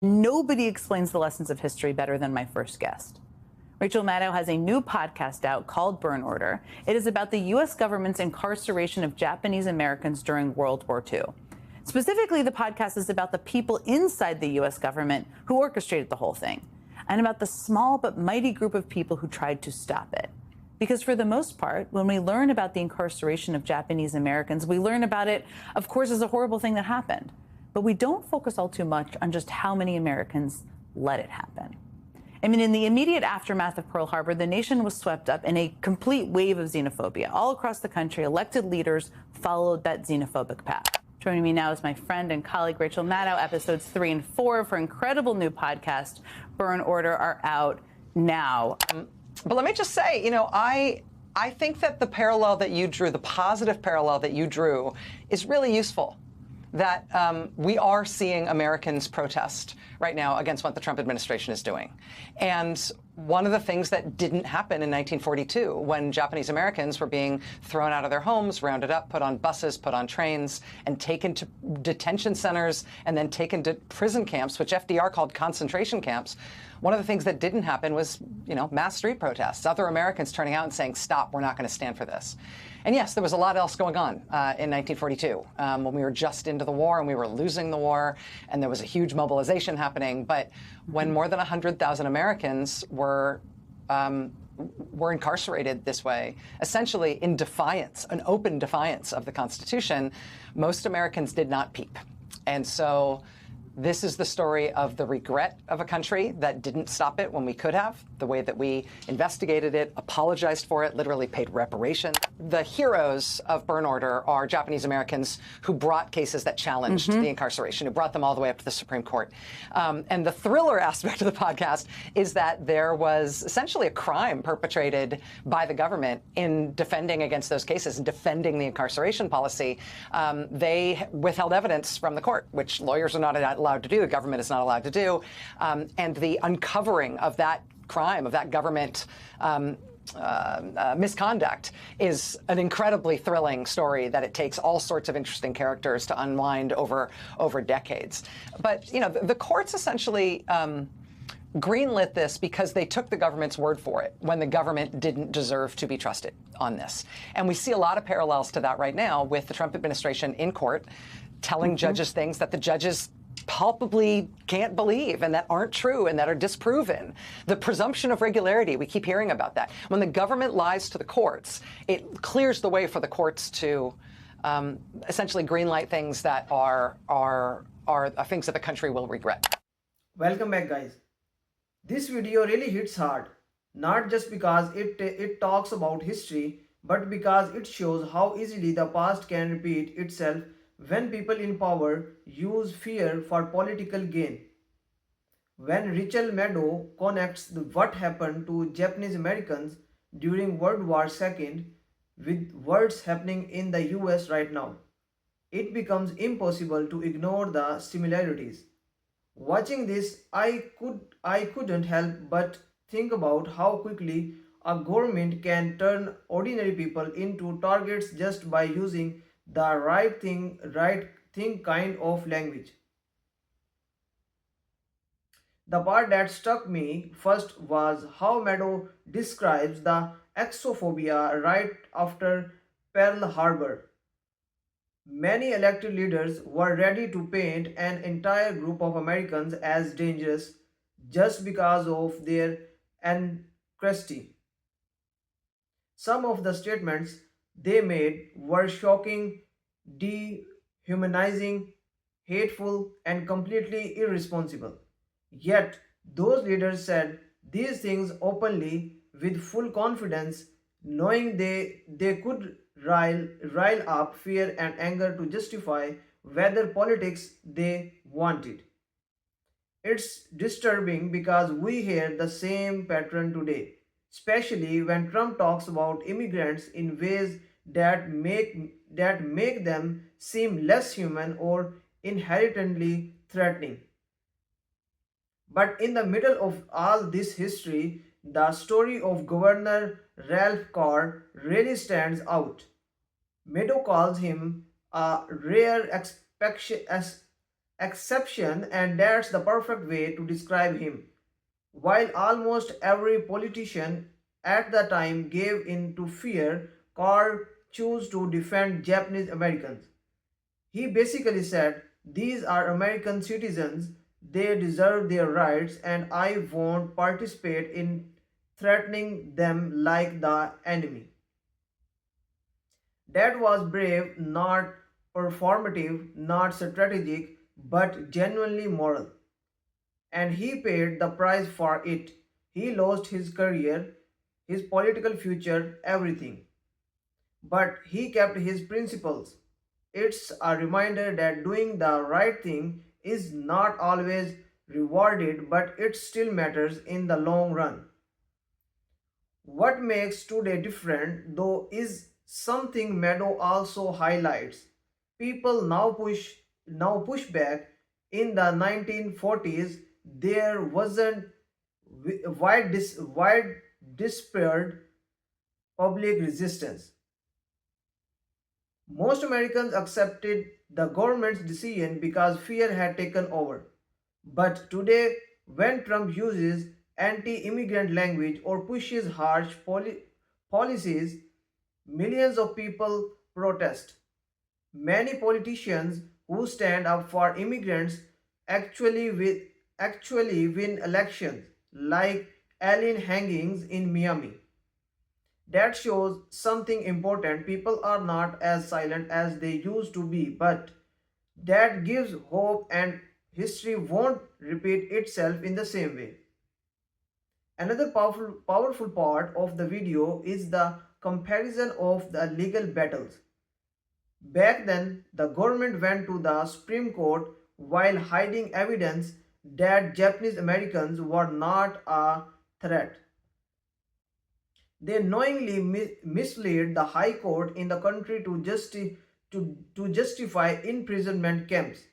Nobody explains the lessons of history better than my first guest. Rachel Maddow has a new podcast out called Burn Order. It is about the U.S. government's incarceration of Japanese Americans during World War II. Specifically, the podcast is about the people inside the U.S. government who orchestrated the whole thing, and about the small but mighty group of people who tried to stop it. Because for the most part, when we learn about the incarceration of Japanese Americans, we learn about it, of course, as a horrible thing that happened. But we don't focus all too much on just how many Americans let it happen. I mean, in the immediate aftermath of Pearl Harbor, the nation was swept up in a complete wave of xenophobia. All across the country, elected leaders followed that xenophobic path. Joining me now is my friend and colleague, Rachel Maddow. Episodes 3 and 4 of her incredible new podcast, Burn Order, are out now. But let me just say, I think that the parallel that you drew, the positive parallel that you drew, is really useful. That we are seeing Americans protest right now against what the Trump administration is doing. And one of the things that didn't happen in 1942, when Japanese Americans were being thrown out of their homes, rounded up, put on buses, put on trains, and taken to detention centers, and then taken to prison camps, which FDR called concentration camps, one of the things that didn't happen was, mass street protests, other Americans turning out and saying, stop, we're not going to stand for this. And yes, there was a lot else going on in 1942 when we were just into the war and we were losing the war and there was a huge mobilization happening. But when more than 100,000 Americans were incarcerated this way, essentially in defiance, an open defiance of the Constitution, most Americans did not peep. And so this is the story of the regret of a country that didn't stop it when we could have, the way that we investigated it, apologized for it, literally paid reparations. The heroes of Burn Order are Japanese Americans who brought cases that challenged the incarceration, who brought them all the way up to the Supreme Court. And the thriller aspect of the podcast is that there was essentially a crime perpetrated by the government in defending against those cases and defending the incarceration policy. They withheld evidence from the court, which lawyers are not allowed to do, the government is not allowed to do. And the uncovering of that crime, of that government misconduct, is an incredibly thrilling story that it takes all sorts of interesting characters to unwind over decades. But, the courts essentially greenlit this because they took the government's word for it when the government didn't deserve to be trusted on this. And we see a lot of parallels to that right now with the Trump administration in court telling judges things that the judges palpably can't believe and that aren't true and that are disproven. The presumption of regularity, we keep hearing about that. When the government lies to the courts, it clears the way for the courts to essentially greenlight things that are things that the country will regret. Welcome back, guys. This video really hits hard, not just because it talks about history, but because it shows how easily the past can repeat itself when people in power use fear for political gain. When Rachel Maddow connects what happened to Japanese Americans during World War II with what's happening in the US right now, it becomes impossible to ignore the similarities. Watching this, I couldn't help but think about how quickly a government can turn ordinary people into targets just by using the right thing kind of language. The part that struck me first was how Maddow describes the exophobia right after Pearl Harbor. Many elected leaders were ready to paint an entire group of Americans as dangerous just because of their ancestry. Some of the statements they made were shocking, dehumanizing, hateful, and completely irresponsible. Yet, those leaders said these things openly with full confidence, knowing they could rile up fear and anger to justify whether politics they wanted. It's disturbing because we hear the same pattern today, especially when Trump talks about immigrants in ways that make them seem less human or inherently threatening. But in the middle of all this history, the story of Governor Ralph Carr really stands out. Maddow calls him a rare exception, and that's the perfect way to describe him. While almost every politician at the time gave in to fear, Carl chose to defend Japanese Americans. He basically said, "These are American citizens, they deserve their rights, and I won't participate in threatening them like the enemy." That was brave, not performative, not strategic, but genuinely moral. And he paid the price for it. He lost his career, his political future, everything. But he kept his principles. It's a reminder that doing the right thing is not always rewarded, but it still matters in the long run. What makes today different, though, is something Meadow also highlights. People now push back. In the 1940s, there wasn't wide dispersed public resistance. Most Americans accepted the government's decision because fear had taken over. But today, when Trump uses anti immigrant language or pushes harsh policies, millions of people protest. Many politicians who stand up for immigrants actually win, actually win elections, like Allen Hangings in Miami. That shows something important. People are not as silent as they used to be, but that gives hope, and history won't repeat itself in the same way. Another powerful part of the video is the comparison of the legal battles. Back then, the government went to the Supreme Court while hiding evidence that Japanese Americans were not a threat. They knowingly misled the High Court in the country to justify imprisonment camps.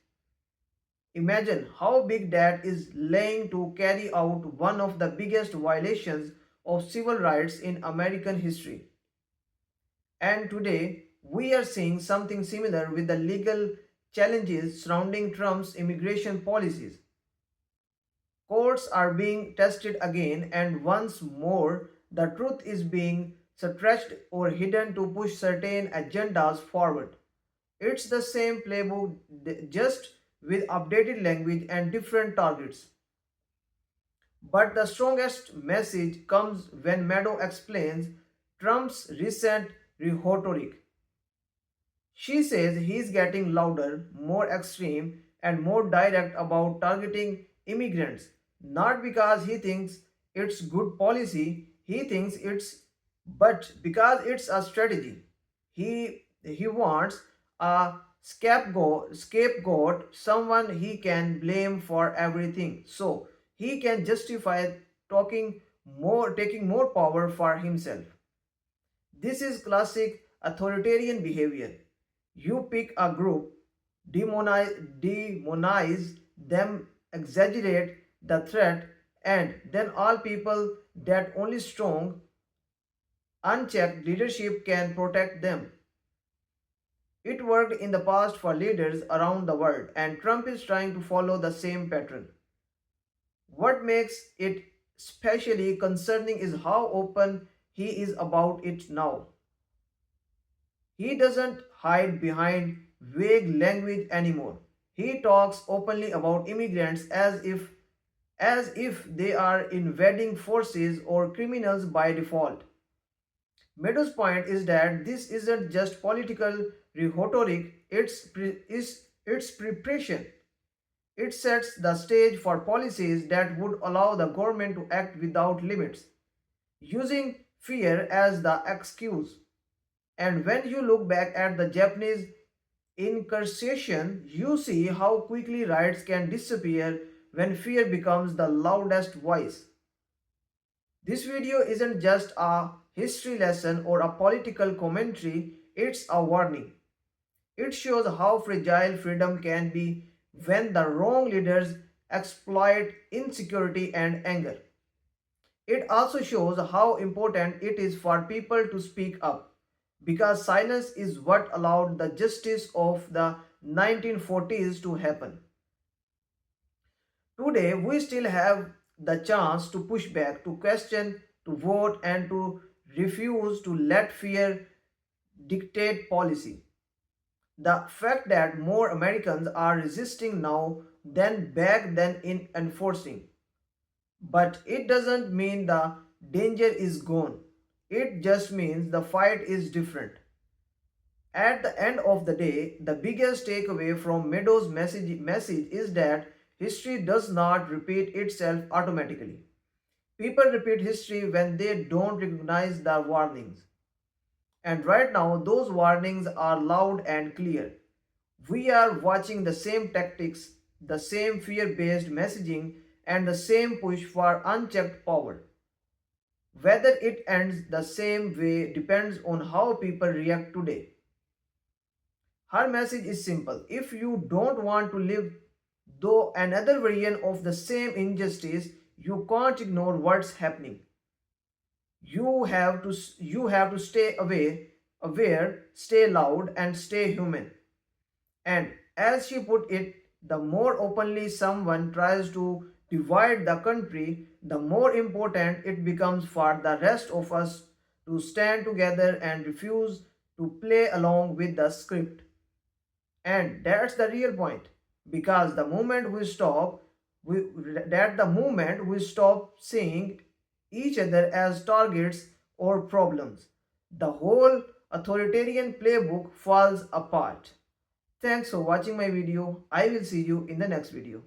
Imagine how big that is, laying to carry out one of the biggest violations of civil rights in American history. And today, we are seeing something similar with the legal challenges surrounding Trump's immigration policies. Courts are being tested again, and once more, the truth is being stretched or hidden to push certain agendas forward. It's the same playbook, just with updated language and different targets. But the strongest message comes when Meadow explains Trump's recent rhetoric. She says he's getting louder, more extreme, and more direct about targeting immigrants, not because he thinks it's good policy, he thinks it's, but because it's a strategy. He wants a scapegoat, someone he can blame for everything, so he can justify taking more power for himself. This is classic authoritarian behavior. You pick a group, demonize them, exaggerate the threat, and then all people that only strong, unchecked leadership can protect them. It worked in the past for leaders around the world, and Trump is trying to follow the same pattern. What makes it especially concerning is how open he is about it now. He doesn't hide behind vague language anymore. He talks openly about immigrants as if they are invading forces or criminals by default. Meadow's point is that this isn't just political rhetoric, it's preparation. It sets the stage for policies that would allow the government to act without limits, using fear as the excuse. And when you look back at the Japanese incarceration, you see how quickly rights can disappear when fear becomes the loudest voice. This video isn't just a history lesson or a political commentary, it's a warning. It shows how fragile freedom can be when the wrong leaders exploit insecurity and anger. It also shows how important it is for people to speak up, because silence is what allowed the justice of the 1940s to happen. Today, we still have the chance to push back, to question, to vote, and to refuse to let fear dictate policy. The fact that more Americans are resisting now than back then in enforcing. But it doesn't mean the danger is gone. It just means the fight is different. At the end of the day, the biggest takeaway from Meadows' message is that history does not repeat itself automatically. People repeat history when they don't recognize the warnings. And right now, those warnings are loud and clear. We are watching the same tactics, the same fear based messaging, and the same push for unchecked power. Whether it ends the same way depends on how people react today. Her message is simple. If you don't want to live though another version of the same injustice, you can't ignore what's happening. You have to stay aware, stay loud, and stay human. And as she put it, the more openly someone tries to divide the country, the more important it becomes for the rest of us to stand together and refuse to play along with the script. And that's the real point. Because the moment we stop seeing each other as targets or problems, the whole authoritarian playbook falls apart. Thanks for watching my video. I will see you in the next video.